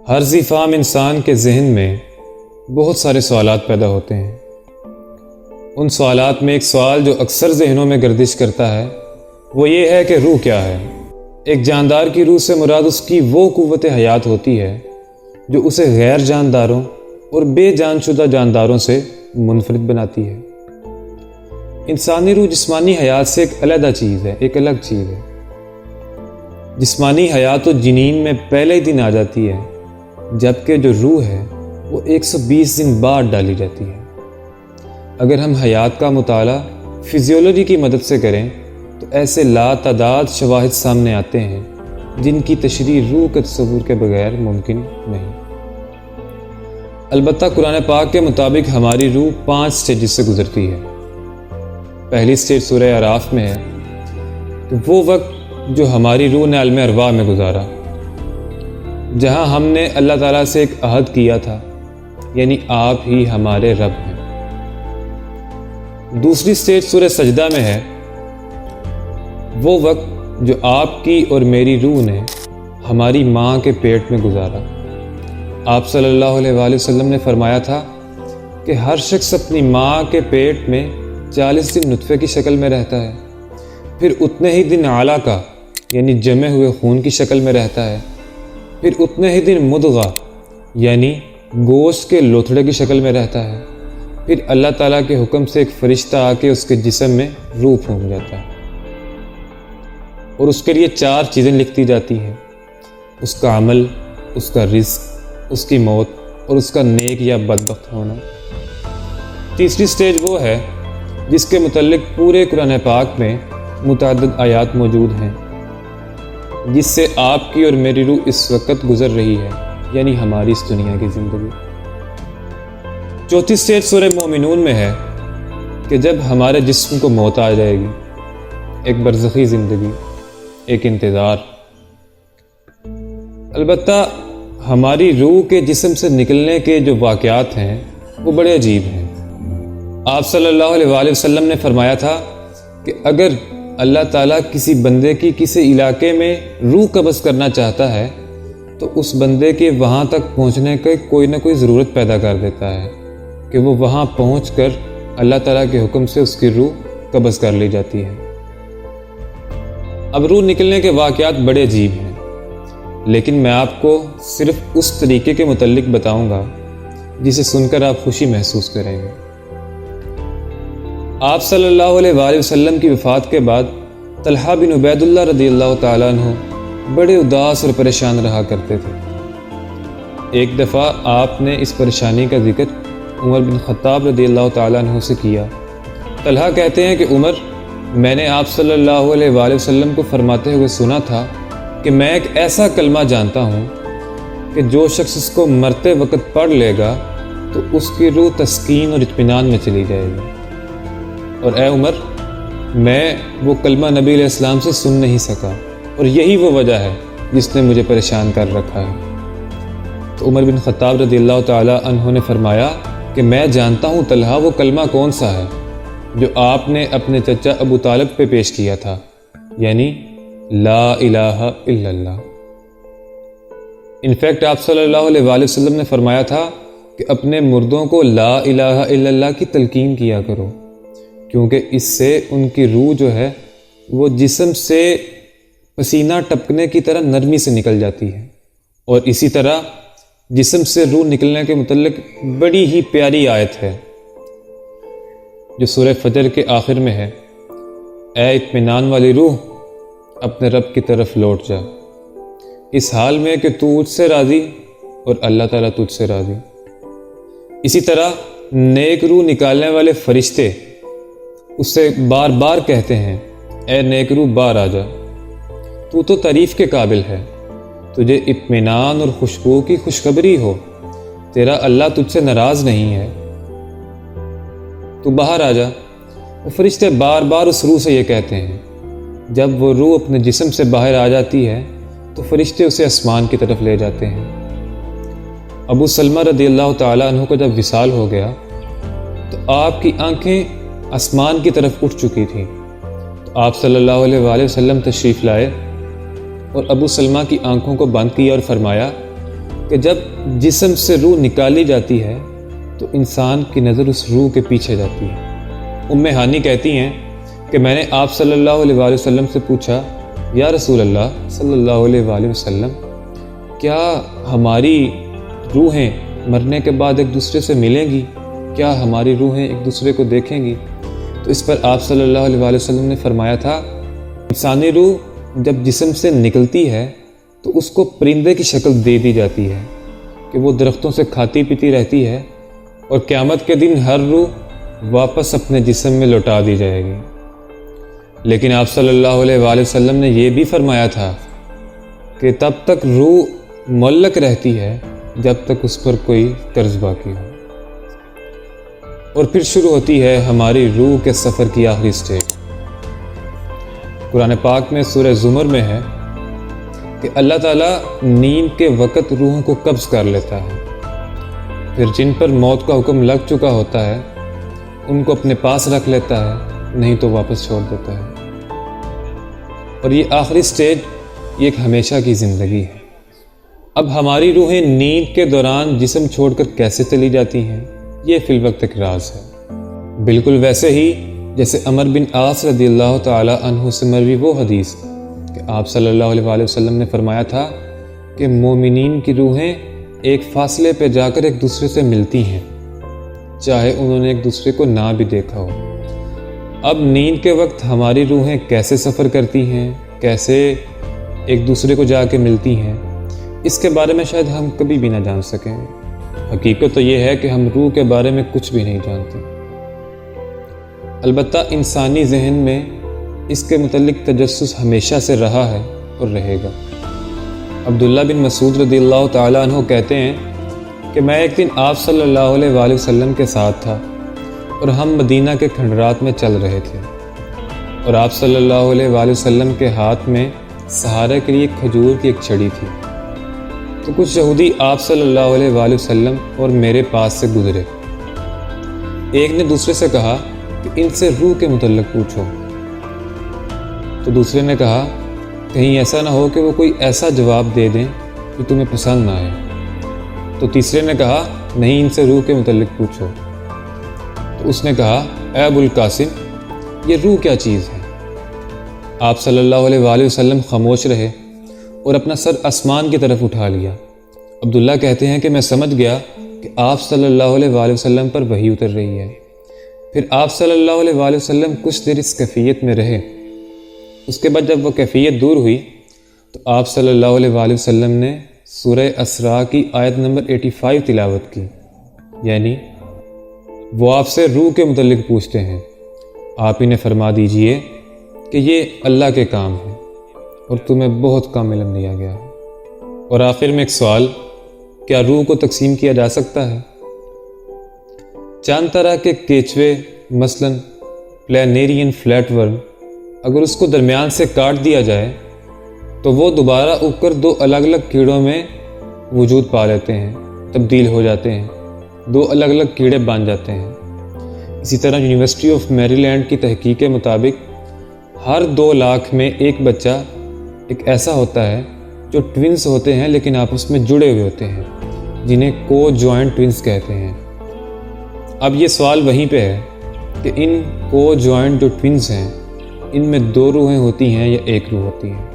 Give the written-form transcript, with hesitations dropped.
ہر ذی فہم انسان کے ذہن میں بہت سارے سوالات پیدا ہوتے ہیں۔ ان سوالات میں ایک سوال جو اکثر ذہنوں میں گردش کرتا ہے وہ یہ ہے کہ روح کیا ہے؟ ایک جاندار کی روح سے مراد اس کی وہ قوت حیات ہوتی ہے جو اسے غیر جانداروں اور بے جان شدہ جانداروں سے منفرد بناتی ہے۔ انسانی روح جسمانی حیات سے ایک علیحدہ چیز ہے، ایک الگ چیز ہے۔ جسمانی حیات تو جنین میں پہلے ہی دن آ جاتی ہے، جبکہ جو روح ہے وہ 120 دن بعد ڈالی جاتی ہے۔ اگر ہم حیات کا مطالعہ فزیولوجی کی مدد سے کریں تو ایسے لا تعداد شواہد سامنے آتے ہیں جن کی تشریح روح کے تصور کے بغیر ممکن نہیں۔ البتہ قرآن پاک کے مطابق ہماری روح 5 سٹیجز سے گزرتی ہے۔ پہلی سٹیج سورہ اعراف میں ہے کہ وہ وقت جو ہماری روح نے عالم ارواح میں گزارا، جہاں ہم نے اللہ تعالیٰ سے ایک عہد کیا تھا، یعنی آپ ہی ہمارے رب ہیں۔ دوسری سٹیج سورہ سجدہ میں ہے وہ وقت جو آپ کی اور میری روح نے ہماری ماں کے پیٹ میں گزارا۔ آپ صلی اللہ علیہ وآلہ وسلم نے فرمایا تھا کہ ہر شخص اپنی ماں کے پیٹ میں 40 دن نطفے کی شکل میں رہتا ہے، پھر اتنے ہی دن علقہ یعنی جمے ہوئے خون کی شکل میں رہتا ہے، پھر اتنے ہی دن مضغہ یعنی گوشت کے لوتھڑے کی شکل میں رہتا ہے، پھر اللہ تعالیٰ کے حکم سے ایک فرشتہ آ کے اس کے جسم میں روح پھونک جاتا ہے اور اس کے لیے 4 چیزیں لکھتی جاتی ہیں: اس کا عمل، اس کا رزق، اس کی موت اور اس کا نیک یا بدبخت ہونا۔ تیسری سٹیج وہ ہے جس کے متعلق پورے قرآن پاک میں متعدد آیات موجود ہیں، جس سے آپ کی اور میری روح اس وقت گزر رہی ہے، یعنی ہماری اس دنیا کی زندگی۔ چوتھی سٹیج سورہ مومنون میں ہے کہ جب ہمارے جسم کو موت آ جائے گی، ایک برزخی زندگی، ایک انتظار۔ البتہ ہماری روح کے جسم سے نکلنے کے جو واقعات ہیں وہ بڑے عجیب ہیں۔ آپ صلی اللہ علیہ وآلہ وسلم نے فرمایا تھا کہ اگر اللہ تعالیٰ کسی بندے کی کسی علاقے میں روح قبض کرنا چاہتا ہے تو اس بندے کے وہاں تک پہنچنے کی کوئی نہ کوئی ضرورت پیدا کر دیتا ہے کہ وہ وہاں پہنچ کر اللہ تعالیٰ کے حکم سے اس کی روح قبض کر لی جاتی ہے۔ اب روح نکلنے کے واقعات بڑے عجیب ہیں، لیکن میں آپ کو صرف اس طریقے کے متعلق بتاؤں گا جسے سن کر آپ خوشی محسوس کریں گے۔ آپ صلی اللہ علیہ وآلہ وسلم کی وفات کے بعد طلحہ بن عبید اللہ رضی اللہ تعالیٰ عنہ بڑے اداس اور پریشان رہا کرتے تھے۔ ایک دفعہ آپ نے اس پریشانی کا ذکر عمر بن خطاب رضی اللہ تعالیٰ عنہ سے کیا۔ طلحہ کہتے ہیں کہ عمر، میں نے آپ صلی اللہ علیہ وآلہ وسلم کو فرماتے ہوئے سنا تھا کہ میں ایک ایسا کلمہ جانتا ہوں کہ جو شخص اس کو مرتے وقت پڑھ لے گا تو اس کی روح تسکین اور اطمینان میں چلی جائے گی، اور اے عمر، میں وہ کلمہ نبی علیہ السلام سے سن نہیں سکا، اور یہی وہ وجہ ہے جس نے مجھے پریشان کر رکھا ہے۔ تو عمر بن خطاب رضی اللہ تعالیٰ عنہ نے فرمایا کہ میں جانتا ہوں طلحہ وہ کلمہ کون سا ہے جو آپ نے اپنے چچا ابو طالب پہ پیش کیا تھا، یعنی لا الہ الا اللہ۔ انفیکٹ آپ صلی اللہ علیہ وآلہ وسلم نے فرمایا تھا کہ اپنے مردوں کو لا الہ الا اللہ کی تلقین کیا کرو، کیونکہ اس سے ان کی روح جو ہے وہ جسم سے پسینہ ٹپکنے کی طرح نرمی سے نکل جاتی ہے۔ اور اسی طرح جسم سے روح نکلنے کے متعلق بڑی ہی پیاری آیت ہے جو سورہ فجر کے آخر میں ہے: اے اطمینان والی روح، اپنے رب کی طرف لوٹ جا، اس حال میں کہ تو مجھ سے راضی اور اللہ تعالیٰ تجھ سے راضی۔ اسی طرح نیک روح نکالنے والے فرشتے اس سے بار بار کہتے ہیں: اے نیک روح، بار آ جا، تو تعریف کے قابل ہے، تجھے اطمینان اور خوشبو کی خوشخبری ہو، تیرا اللہ تجھ سے ناراض نہیں ہے، تو باہر آ جا۔ وہ فرشتے بار بار اس روح سے یہ کہتے ہیں۔ جب وہ روح اپنے جسم سے باہر آ جاتی ہے تو فرشتے اسے آسمان کی طرف لے جاتے ہیں۔ ابو سلمہ رضی اللہ تعالیٰ عنہ کو جب وصال ہو گیا تو آپ کی آنکھیں آسمان کی طرف اٹھ چکی تھیں، تو آپ صلی اللہ علیہ وآلہ وسلم تشریف لائے اور ابو سلمہ کی آنکھوں کو بند کیا اور فرمایا کہ جب جسم سے روح نکالی جاتی ہے تو انسان کی نظر اس روح کے پیچھے جاتی ہے۔ ام ہانی کہتی ہیں کہ میں نے آپ صلی اللہ علیہ وآلہ وسلم سے پوچھا، یا رسول اللہ صلی اللہ علیہ وآلہ وسلم، کیا ہماری روحیں مرنے کے بعد ایک دوسرے سے ملیں گی؟ کیا ہماری روحیں ایک دوسرے کو دیکھیں گی؟ تو اس پر آپ صلی اللہ علیہ وآلہ وسلم نے فرمایا تھا، انسانی روح جب جسم سے نکلتی ہے تو اس کو پرندے کی شکل دے دی جاتی ہے کہ وہ درختوں سے کھاتی پیتی رہتی ہے، اور قیامت کے دن ہر روح واپس اپنے جسم میں لوٹا دی جائے گی۔ لیکن آپ صلی اللہ علیہ وآلہ وسلم نے یہ بھی فرمایا تھا کہ تب تک روح معلق رہتی ہے جب تک اس پر کوئی قرض باقی ہو، اور پھر شروع ہوتی ہے ہماری روح کے سفر کی آخری سٹیج۔ قرآن پاک میں سورہ زمر میں ہے کہ اللہ تعالیٰ نیند کے وقت روحوں کو قبض کر لیتا ہے، پھر جن پر موت کا حکم لگ چکا ہوتا ہے ان کو اپنے پاس رکھ لیتا ہے، نہیں تو واپس چھوڑ دیتا ہے۔ اور یہ آخری سٹیج یہ ایک ہمیشہ کی زندگی ہے۔ اب ہماری روحیں نیند کے دوران جسم چھوڑ کر کیسے چلی جاتی ہیں، یہ فی الوقت ایک راز ہے۔ بالکل ویسے ہی جیسے عمر بن عاص رضی اللہ تعالی عنہ سے مروی وہ حدیث کہ آپ صلی اللہ علیہ وآلہ وسلم نے فرمایا تھا کہ مومنین کی روحیں ایک فاصلے پہ جا کر ایک دوسرے سے ملتی ہیں، چاہے انہوں نے ایک دوسرے کو نہ بھی دیکھا ہو۔ اب نیند کے وقت ہماری روحیں کیسے سفر کرتی ہیں، کیسے ایک دوسرے کو جا کے ملتی ہیں، اس کے بارے میں شاید ہم کبھی بھی نہ جان سکیں۔ حقیقت تو یہ ہے کہ ہم روح کے بارے میں کچھ بھی نہیں جانتے۔ البتہ انسانی ذہن میں اس کے متعلق تجسس ہمیشہ سے رہا ہے اور رہے گا۔ عبداللہ بن مسعود رضی اللہ تعالیٰ عنہ کہتے ہیں کہ میں ایک دن آپ صلی اللہ علیہ وآلہ وسلم کے ساتھ تھا اور ہم مدینہ کے کھنڈرات میں چل رہے تھے، اور آپ صلی اللہ علیہ وآلہ وسلم کے ہاتھ میں سہارے کے لیے کھجور کی ایک چھڑی تھی۔ تو کچھ یہودی آپ صلی اللہ علیہ وآلہ وسلم اور میرے پاس سے گزرے۔ ایک نے دوسرے سے کہا کہ ان سے روح کے متعلق پوچھو، تو دوسرے نے کہا کہیں ایسا نہ ہو کہ وہ کوئی ایسا جواب دے دیں جو تمہیں پسند نہ آئے۔ تو تیسرے نے کہا نہیں، ان سے روح کے متعلق پوچھو۔ تو اس نے کہا اے ابو القاسم، یہ روح کیا چیز ہے؟ آپ صلی اللہ علیہ وآلہ وسلم خاموش رہے اور اپنا سر آسمان کی طرف اٹھا لیا۔ عبداللہ کہتے ہیں کہ میں سمجھ گیا کہ آپ صلی اللہ علیہ وآلہ وسلم پر وحی اتر رہی ہے۔ پھر آپ صلی اللہ علیہ وآلہ وسلم کچھ دیر اس کیفیت میں رہے۔ اس کے بعد جب وہ کیفیت دور ہوئی تو آپ صلی اللہ علیہ وآلہ وسلم نے سورہ اسراء کی آیت نمبر 85 تلاوت کی، یعنی وہ آپ سے روح کے متعلق پوچھتے ہیں، آپ انہیں فرما دیجئے کہ یہ اللہ کے کام ہیں اور تمہیں بہت کم علم دیا گیا ہے۔ اور آخر میں ایک سوال، کیا روح کو تقسیم کیا جا سکتا ہے؟ چند طرح کے کیچوے مثلا پلینیرین فلیٹ ورم، اگر اس کو درمیان سے کاٹ دیا جائے تو وہ دوبارہ اگ کر دو الگ الگ کیڑوں میں وجود پا لیتے ہیں، تبدیل ہو جاتے ہیں، دو الگ الگ کیڑے بن جاتے ہیں۔ اسی طرح یونیورسٹی آف میری لینڈ کی تحقیق کے مطابق ہر 2 لاکھ میں ایک بچہ ایک ایسا ہوتا ہے جو ٹوینز ہوتے ہیں لیکن آپس میں جڑے ہوئے ہوتے ہیں، جنہیں کو جوائنٹ ٹوینز کہتے ہیں۔ اب یہ سوال وہیں پہ ہے کہ ان کو جوائنٹ جو ٹوینز ہیں ان میں 2 روحیں ہوتی ہیں یا 1 روح ہوتی ہے؟